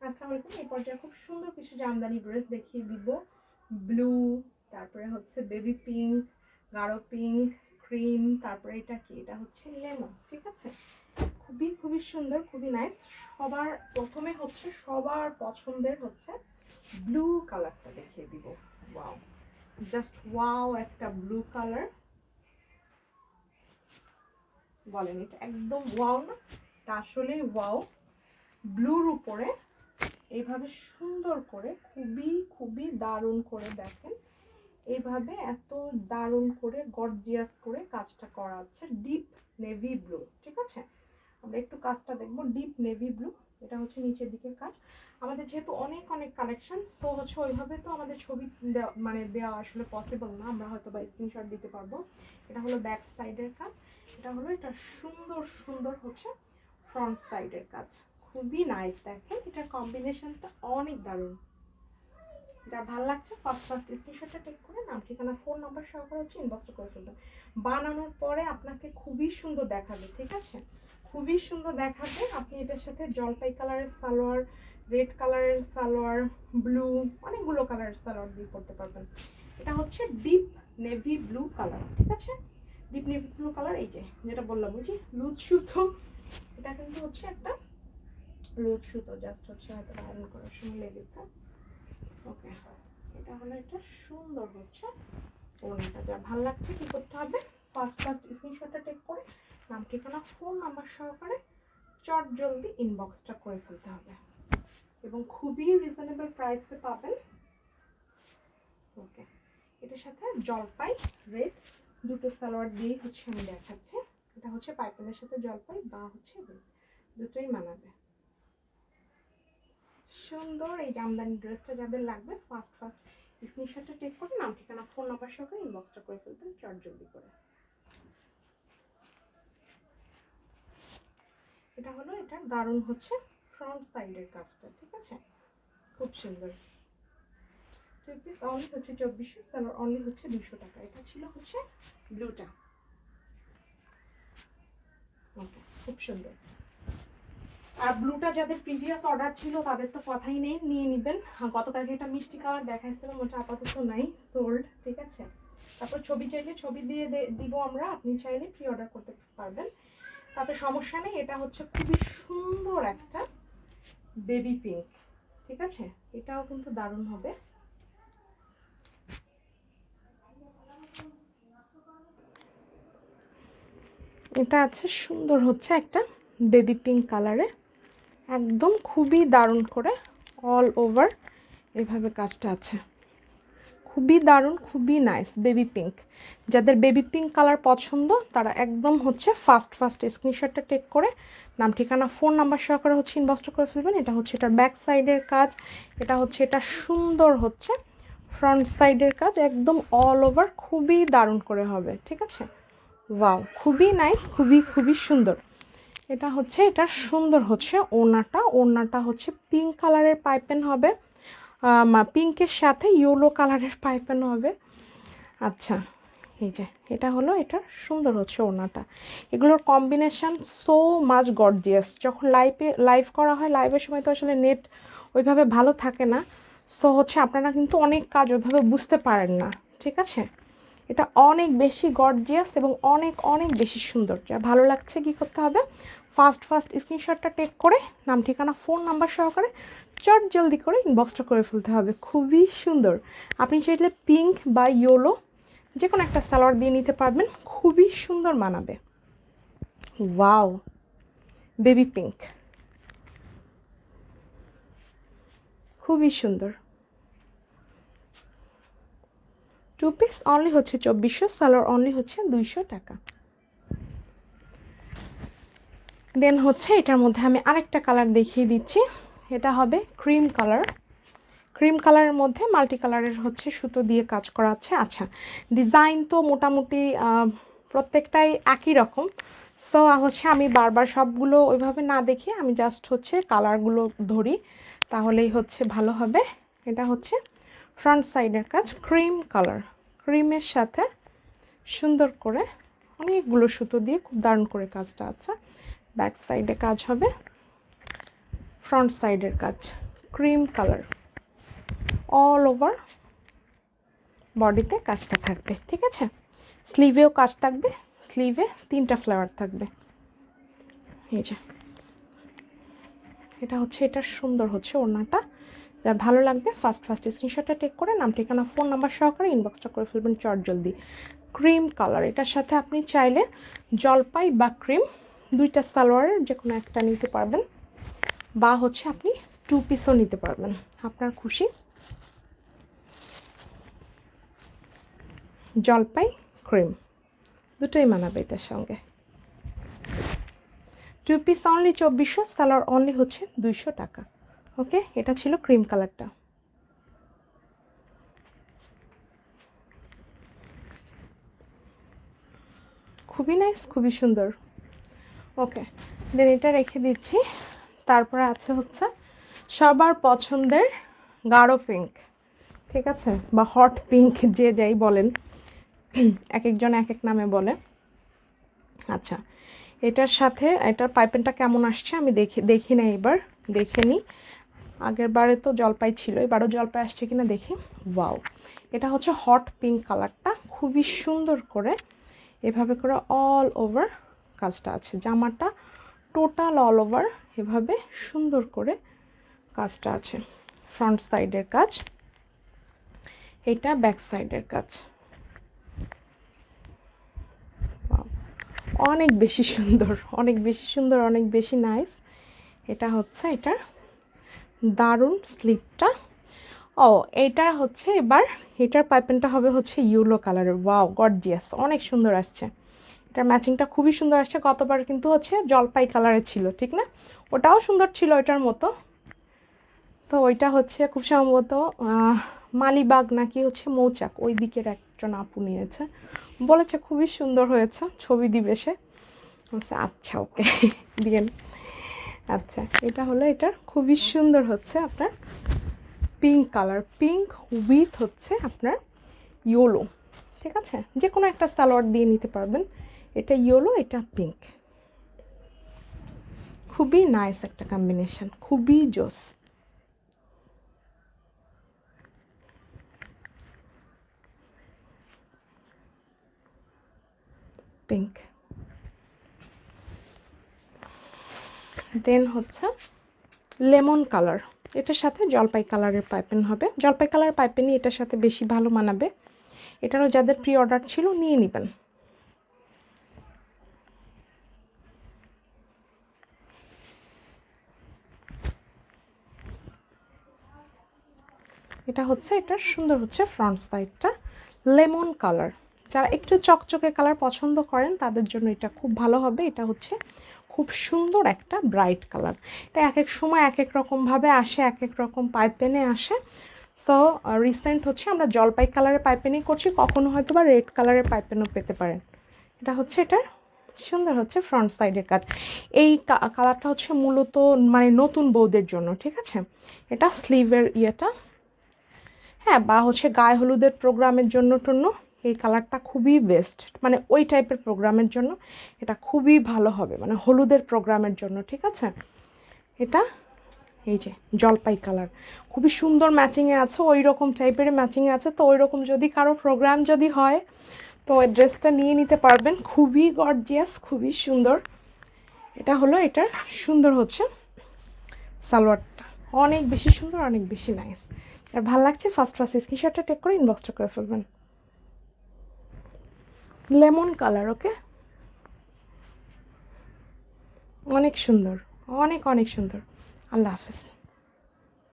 আসসালামু আলাইকুম। এই পর্যায়ে খুব সুন্দর কিছু জামদানি ড্রেস দেখিয়ে দিব। ব্লু, তারপরে হচ্ছে বেবি পিঙ্ক, গাঢ় পিঙ্ক, ক্রিম, তারপরে এটা কি, এটা হচ্ছে লেমন। ঠিক আছে, খুবই সুন্দর, খুবই নাইস। সবার প্রথমে হচ্ছে সবার পছন্দের হচ্ছে ব্লু কালারটা দেখিয়ে দিব। ওয়াও, জাস্ট ওয়াও, একটা ব্লু কালার। বলেন এটা একদম ওয়াও না? এটা আসলেই ওয়াও। ব্লুর উপরে এইভাবে সুন্দর করে খুবই দারুণ করে দেখেন, এইভাবে এত দারুণ করে গর্জিয়াস করে কাজটা করা আছে। Deep navy blue. ঠিক আছে, আমরা একটু কাজটা দেখবো। ডিপ নেভি ব্লু, এটা হচ্ছে নিচের দিকের কাজ। আমাদের যেহেতু অনেক কালেকশন, সো হচ্ছে ওইভাবে তো আমাদের ছবি দেওয়া আসলে পসিবল না। আমরা হয়তো বা স্ক্রিনশট দিতে পারবো। এটা হলো ব্যাক সাইডের কাজ, এটা হলো এটা সুন্দর হচ্ছে ফ্রন্ট সাইডের কাজ। খুবই নাইস। দেখেন এটার কম্বিনেশনটা অনেক দারুণ। যার ভালো লাগছে ফার্স্ট স্ক্রিনশটটা টেক করে নাম, ঠিকানা, ফোন নাম্বার সহকারে হচ্ছে ইনবক্স করে ফেলবেন। বানানোর পরে আপনাকে খুবই সুন্দর দেখাবে। ঠিক আছে, খুবই সুন্দর দেখাবে। আপনি এটার সাথে জলপাই কালারের সালোয়ার, রেড কালারের সালোয়ার, ব্লু, অনেকগুলো কালারের সালোয়ার দিয়ে করতে পারবেন। এটা হচ্ছে ডিপ নেভি ব্লু কালার। ঠিক আছে, ডিপ নেভি ব্লু কালার। এই যে যেটা বললাম, বুঝি লুজ সুতো, এটা কিন্তু হচ্ছে একটা লুজ সুতো, জাস্ট হচ্ছে হয়তো আয়রন করার সময় লেগেছে। ওকে, এটা হলো এটা সুন্দর হচ্ছে ওড়নাটা। যা ভালো লাগছে কি করতে হবে, ফার্স্ট স্ক্রিনশটটা টেক করে নাম, ঠিকানা, ফোন নাম্বার সহকারে চট জলদি ইনবক্সটা করে ফেলতে হবে এবং খুবই রিজনেবল প্রাইসে পাবেন। ওকে, এটার সাথে জলপাই রেড দুটো সালোয়ার দিয়েই হচ্ছে আমি দেখাচ্ছি। এটা হচ্ছে পাইপিনের সাথে জলপাই বা হচ্ছে রেড দুটোই মানাবে। সুন্দর এই জামদানি ড্রেসটা যাদের লাগবে ফার্স্ট স্ক্রিনশটটা টেক করে নাম, ঠিকানা, ফোন নাম্বার সহকারে ইনবক্সটা করে ফেলবেন চট জলদি করে। এটা হলো এটা দারুণ হচ্ছে ফ্রন্ট সাইডের কাজটা। ঠিক আছে, খুব সুন্দর। 2 পিস অনলি হচ্ছে 2400, সালোয়ার অনলি হচ্ছে 200 টাকা। এটা ছিল হচ্ছে ব্লুটা। ওকে, খুব সুন্দর। আর ব্লুটা যাদের প্রিভিয়াস অর্ডার ছিল তাদের তো কথাই নেই, নিয়ে নেবেন। গতকালকে একটা মিষ্টি কালার দেখাইছিলাম, ওটা আপাতত নাই, সোল্ড। ঠিক আছে, তারপর ছবি চাইলে ছবি দিয়ে দিব আমরা, আপনি চাইলে প্রি অর্ডার করতে পারবেন, তাতে সমস্যা নেই। এটা হচ্ছে খুবই সুন্দর একটা বেবি পিঙ্ক। ঠিক আছে, এটাও কিন্তু দারুণ হবে। এটা আছে সুন্দর হচ্ছে একটা বেবি পিঙ্ক কালারে, একদম খুবই দারুণ করে অল ওভার এভাবে কাজটা আছে। খুবই দারুণ, খুবই নাইস বেবি পিঙ্ক। যাদের বেবি পিঙ্ক কালার পছন্দ তারা একদম হচ্ছে ফার্স্ট স্ক্রিনশটটা টেক করে নাম, ঠিকানা, ফোন নাম্বার সহকারে হচ্ছে ইনবক্সটা করে ফেলবেন। এটা হচ্ছে এটার ব্যাক সাইডের কাজ, এটা হচ্ছে এটা সুন্দর হচ্ছে ফ্রন্ট সাইডের কাজ, একদম অল ওভার খুবই দারুণ করে হবে। ঠিক আছে, ওয়াও, খুবই নাইস, খুবই সুন্দর। এটা হচ্ছে এটা সুন্দর হচ্ছে ওড়নাটা হচ্ছে পিঙ্ক কালারের পাইপেন হবে, পিঙ্কের সাথে ইয়েলো কালারের পাইপেন হবে। আচ্ছা, এই যে এটা হলো এটা সুন্দর হচ্ছে ওড়নাটা। এগুলোর কম্বিনেশান সো মাচ গর্জিয়াস। যখন লাইভ করা হয়, লাইভের সময় তো আসলে নেট ওইভাবে ভালো থাকে না, সো হচ্ছে আপনারা কিন্তু অনেক কাজ ওইভাবে বুঝতে পারেন না। ঠিক আছে, এটা অনেক বেশি গর্জিয়াস এবং অনেক বেশি সুন্দর। যা ভালো লাগছে কি করতে হবে, ফার্স্ট স্ক্রিনশটটা টেক করে নাম, ঠিকানা, ফোন নাম্বার সহকারে চট জলদি করে ইনবক্সটা করে ফেলতে হবে। খুবই সুন্দর। আপনি চাইলে পিঙ্ক বা ইয়েলো যে কোনো একটা সালোয়ার দিয়ে নিতে পারবেন, খুবই সুন্দর মানাবে। ওয়াও, বেবি পিঙ্ক, খুবই সুন্দর। 2 পিস অনলি হচ্ছে 2400, সালোয়ার অনলি হচ্ছে 200 টাকা। দেন হচ্ছে এটার মধ্যে আমি আরেকটা কালার দেখিয়ে দিচ্ছি। এটা হবে ক্রিম কালারের মধ্যে মাল্টি কালারের হচ্ছে সুতো দিয়ে কাজ করা আছে। আচ্ছা, ডিজাইন তো মোটামুটি প্রত্যেকটাই একই রকম, সো হচ্ছে আমি বারবার সবগুলো ওইভাবে না দেখে আমি জাস্ট হচ্ছে কালারগুলো ধরি, তাহলেই হচ্ছে ভালো হবে। এটা হচ্ছে ফ্রন্ট সাইডের কাজ, ক্রিম কালার, ক্রিমের সাথে সুন্দর করে অনেকগুলো সুতো দিয়ে খুব দারুণ করে কাজটা আছে। ব্যাক সাইডে কাজ হবে, ফ্রন্ট সাইডের কাজ ক্রিম কালার, অল ওভার বডিতে কাজটা থাকবে, ঠিক আছে। স্লিভেও কাজ থাকবে, স্লিভে 3টা ফ্লাওয়ার থাকবে। এই যে এটা হচ্ছে, এটা সুন্দর হচ্ছে ওড়নাটা। যার ভালো লাগবে ফার্স্ট স্ক্রিনশটটা টেক করে নাম, ঠিকানা, ফোন নাম্বার সহকারে ইনবক্সটা করে ফেলবেন চটজলদি। ক্রিম কালার, এটার সাথে আপনি চাইলে জলপাই বা ক্রিম 2টা সালোয়ারের যে কোনো একটা নিতে পারবেন, বা হচ্ছে আপনি 2 পিসও নিতে পারবেন, আপনার খুশি। জলপাই ক্রিম দুটোই মানাবে এটার সঙ্গে। 2 পিস অনলি 2400, সালোয়ার অনলি হচ্ছে 200 টাকা। ওকে, এটা ছিল ক্রিম কালারটা। খুবই নাইস, খুবই সুন্দর। ওকে, দেন এটা রেখে দিচ্ছি। তারপরে আছে হচ্ছে সবার পছন্দের গাঢ় পিঙ্ক, ঠিক আছে, বা হট পিঙ্ক, যে যাই বলেন, এক একজন এক এক নামে বলে। আচ্ছা, এটার সাথে এটার পাইপেনটা কেমন আসছে আমি দেখি না, এবার দেখে নিই। আগের বারে তো জলপাই ছিল, এবারও জলপাই আসছে কিনা দেখি। ওয়াও, এটা হচ্ছে হট পিঙ্ক কালারটা, খুবই সুন্দর করে এভাবে করে অল ওভার কাজটা আছে। জামাটা টোটাল অল ওভার এভাবে সুন্দর করে কাজটা আছে। ফ্রন্ট সাইডের কাজ, এটা ব্যাক সাইডের কাজ। অনেক বেশি সুন্দর, অনেক বেশি সুন্দর, অনেক বেশি নাইস। এটা হচ্ছে এটার দারুণ স্লিপটা। ও, এটা হচ্ছে এবার এটার পাইপেনটা হবে হচ্ছে ইয়েলো কালারের। ওয়াও, গর্জিয়াস, অনেক সুন্দর আসছে। এটার ম্যাচিংটা খুবই সুন্দর আসছে। গতবার কিন্তু হচ্ছে জলপাই কালারের ছিল, ঠিক না? ওটাও সুন্দর ছিল ওইটার মতো। সো ওইটা হচ্ছে খুব সম্ভবত মালিবাগ নাকি হচ্ছে মৌচাক, ওই দিকের একজন আপু নিয়েছে, বলেছে খুবই সুন্দর হয়েছে, ছবি দিবে সে। আচ্ছা ওকে, দিয়েন। আচ্ছা, এটা হলো, এটা খুবই সুন্দর হচ্ছে আপনার পিঙ্ক কালার, পিঙ্ক উইথ হচ্ছে আপনার ইয়েলো, ঠিক আছে, যে কোনো একটা সালোয়ার দিয়ে নিতে পারবেন। এটা ইয়েলো, এটা পিঙ্ক, খুবই নাইস একটা কম্বিনেশন, খুবই জোস। পিঙ্ক, দেন হচ্ছে লেমন কালার, এটার সাথে জলপাই কালারের পাইপেন হবে। জলপাই কালার পাইপেনই এটার সাথে বেশি ভালো মানাবে। এটারও যাদের প্রি অর্ডার ছিল নিয়ে নেবেন। এটা হচ্ছে, এটার সুন্দর হচ্ছে ফ্রন্ট সাইডটা লেমন কালার। যারা একটু চকচকে কালার পছন্দ করেন তাদের জন্য এটা খুব ভালো হবে। এটা হচ্ছে খুব সুন্দর একটা ব্রাইট কালার। এটা এক এক সময় এক এক রকমভাবে আসে, এক এক রকম পাইপেনে আসে। সো রিসেন্ট হচ্ছে আমরা জলপাই কালারের পাইপেনই করছি, কখনো হয়তো বা রেড কালারের পাইপেনও পেতে পারেন। এটা হচ্ছে এটার সুন্দর হচ্ছে ফ্রন্ট সাইডের কাজ। এই কালারটা হচ্ছে মূলত মানে নতুন বউদের জন্য, ঠিক আছে। এটা স্লিভের ইয়েটা, হ্যাঁ, বা হচ্ছে গায়ে হলুদের প্রোগ্রামের জন্য টন্য এই কালারটা খুবই বেস্ট, মানে ওই টাইপের প্রোগ্রামের জন্য এটা খুবই ভালো হবে, মানে হলুদের প্রোগ্রামের জন্য, ঠিক আছে। এটা এই যে জলপাই কালার খুবই সুন্দর ম্যাচিংয়ে আছে, ওই রকম টাইপের ম্যাচিংয়ে আছে। তো ওই রকম যদি কারো প্রোগ্রাম যদি হয় তো ওই ড্রেসটা নিয়ে নিতে পারবেন, খুবই গর্জিয়াস, খুবই সুন্দর। এটা হলো, এটার সুন্দর হচ্ছে সালোয়ারটা, অনেক বেশি সুন্দর, অনেক বেশি নাইস। আর ভালো লাগছে ফার্স্ট স্ক্রিনশটটা টেক করে ইনবক্সটা করে ফেলবেন। লেমন কালার, ওকে, অনেক সুন্দর, অনেক অনেক সুন্দর। আল্লাহ হাফেজ।